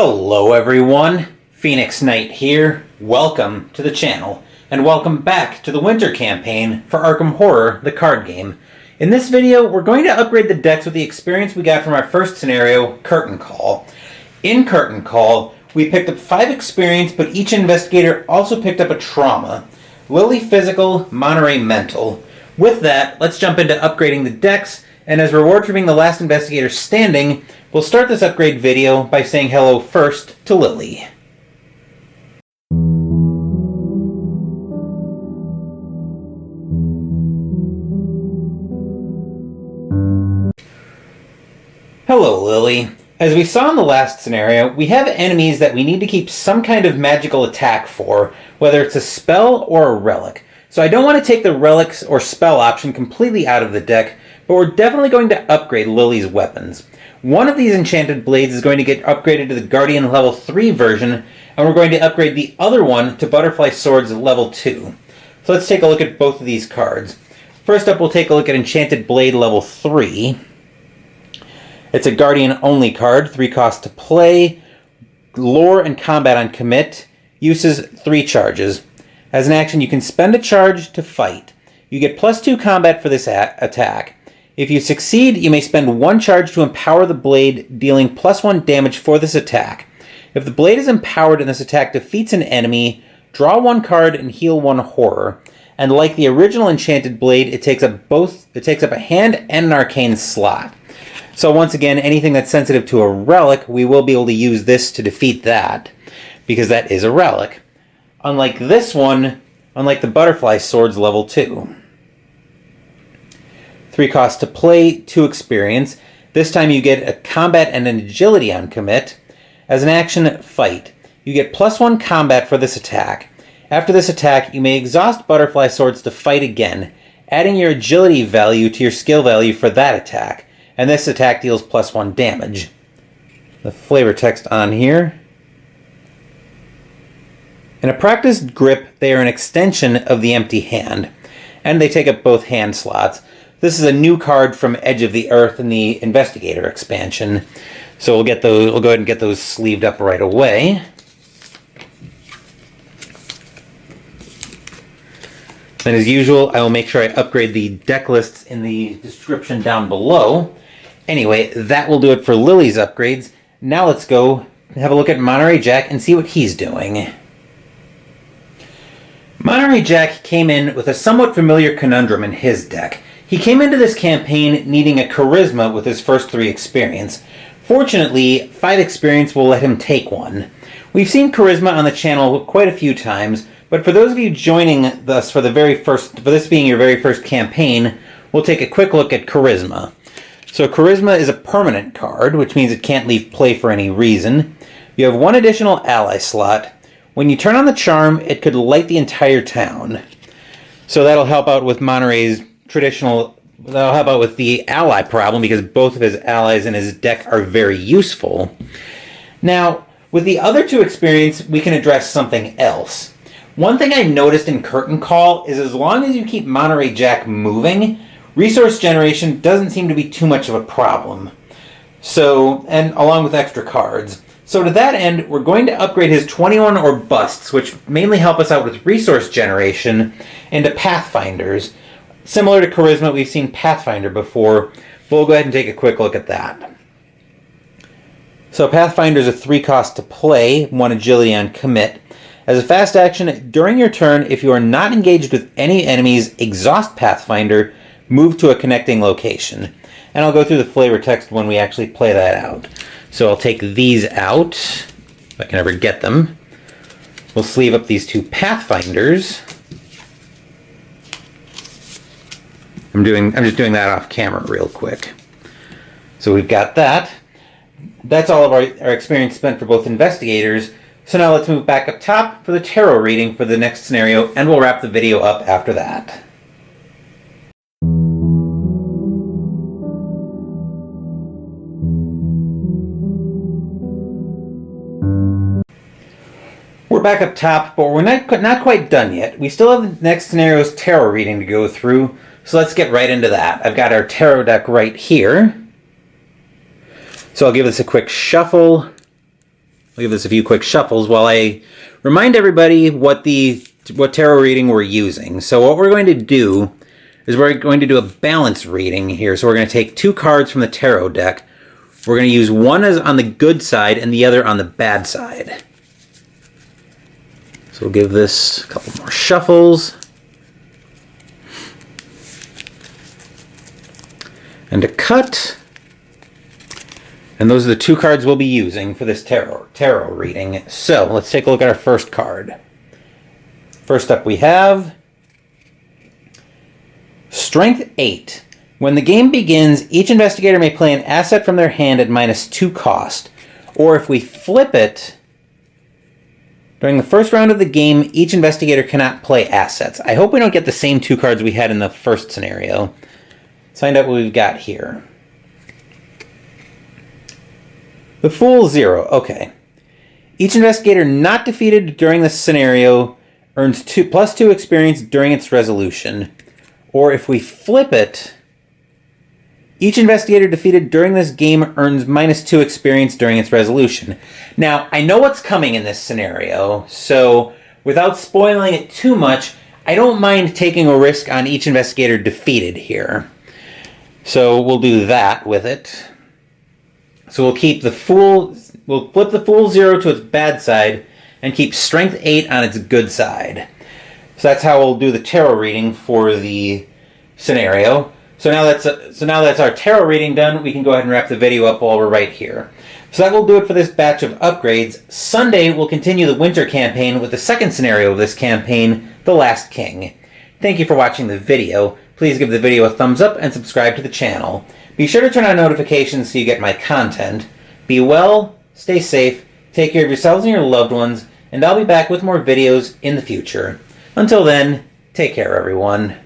Hello everyone, Phoenix Knight here. Welcome to the channel, and welcome back to the winter campaign for Arkham Horror, the card game. In this video, we're going to upgrade the decks with the experience we got from our first scenario, Curtain Call. In Curtain Call, we picked up 5 experience, but each investigator also picked up a trauma. Lily physical, Monterey mental. With that, let's jump into upgrading the decks, and as reward for being the last investigator standing, we'll start this upgrade video by saying hello first to Lily. Hello, Lily. As we saw in the last scenario, we have enemies that we need to keep some kind of magical attack for, whether it's a spell or a relic. So I don't want to take the relics or spell option completely out of the deck, but we're definitely going to upgrade Lily's weapons. One of these enchanted blades is going to get upgraded to the Guardian level 3 version, and we're going to upgrade the other one to Butterfly Swords level 2. So let's take a look at both of these cards. First up, we'll take a look at Enchanted Blade level 3. It's a Guardian only card, 3 cost to play, lore and combat on commit, uses 3 charges. As an action, you can spend a charge to fight. You get +2 combat for this attack. If you succeed, you may spend 1 charge to empower the blade, dealing +1 damage for this attack. If the blade is empowered and this attack defeats an enemy, draw 1 card and heal 1 horror. And like the original Enchanted Blade, it takes up a hand and an arcane slot. So once again, anything that's sensitive to a relic, we will be able to use this to defeat that, because that is a relic. Unlike this one, unlike the Butterfly Swords level 2. 3 cost to play, 2 experience. This time you get a combat and an agility on commit. As an action, fight. You get +1 combat for this attack. After this attack, you may exhaust Butterfly Swords to fight again, adding your agility value to your skill value for that attack. And this attack deals +1 damage. The flavor text on here. In a practiced grip, they are an extension of the empty hand, and they take up both hand slots. This is a new card from Edge of the Earth in the Investigator expansion. So we'll go ahead and get those sleeved up right away. And as usual, I will make sure I upgrade the deck lists in the description down below. Anyway, that will do it for Lily's upgrades. Now let's go have a look at Monterey Jack and see what he's doing. Monterey Jack came in with a somewhat familiar conundrum in his deck. He came into this campaign needing a charisma with his first 3 experience. Fortunately, 5 experience will let him take 1. We've seen charisma on the channel quite a few times, but for those of you joining us for this being your very first campaign, we'll take a quick look at charisma. So charisma is a permanent card, which means it can't leave play for any reason. You have 1 additional ally slot. When you turn on the charm, it could light the entire town. So that'll help out with Monterey's that'll help out with the ally problem, because both of his allies in his deck are very useful. Now, with the other 2 experience, we can address something else. One thing I noticed in Curtain Call is as long as you keep Monterey Jack moving, resource generation doesn't seem to be too much of a problem. So, and along with extra cards. So to that end, we're going to upgrade his 21 or busts, which mainly help us out with resource generation, into Pathfinders. Similar to Charisma, we've seen Pathfinder before, but we'll go ahead and take a quick look at that. So Pathfinder is a 3 cost to play, 1 agility on commit. As a fast action, during your turn, if you are not engaged with any enemies, exhaust Pathfinder, move to a connecting location. And I'll go through the flavor text when we actually play that out. So I'll take these out, if I can ever get them. We'll sleeve up these 2 Pathfinders. I'm just doing that off camera real quick. So we've got that. That's all of our experience spent for both investigators. So now let's move back up top for the tarot reading for the next scenario, and we'll wrap the video up after that. We're back up top, but we're not quite done yet. We still have the next scenario's tarot reading to go through, so let's get right into that. I've got our tarot deck right here. So I'll give this a quick shuffle. I'll give this a few quick shuffles while I remind everybody what tarot reading we're using. So what we're going to do is we're going to do a balance reading here. So we're going to take 2 cards from the tarot deck. We're going to use one as on the good side and the other on the bad side. So we'll give this a couple more shuffles. And a cut. And those are the 2 cards we'll be using for this tarot reading. So let's take a look at our first card. First up we have Strength 8. When the game begins, each investigator may play an asset from their hand at -2 cost. Or if we flip it, during the first round of the game, each investigator cannot play assets. I hope we don't get the same 2 cards we had in the first scenario. Let's find out what we've got here. The Fool 0. Okay. Each investigator not defeated during this scenario earns +2 experience during its resolution. Or if we flip it, each investigator defeated during this game earns -2 experience during its resolution. Now, I know what's coming in this scenario, so without spoiling it too much, I don't mind taking a risk on each investigator defeated here. So we'll do that with it. So we'll keep we'll flip the Fool 0 to its bad side and keep Strength 8 on its good side. So that's how we'll do the tarot reading for the scenario. So now that's our tarot reading done. We can go ahead and wrap the video up while we're right here. So that will do it for this batch of upgrades. Sunday, we'll continue the winter campaign with the second scenario of this campaign, The Last King. Thank you for watching the video. Please give the video a thumbs up and subscribe to the channel. Be sure to turn on notifications so you get my content. Be well, stay safe, take care of yourselves and your loved ones, and I'll be back with more videos in the future. Until then, take care everyone.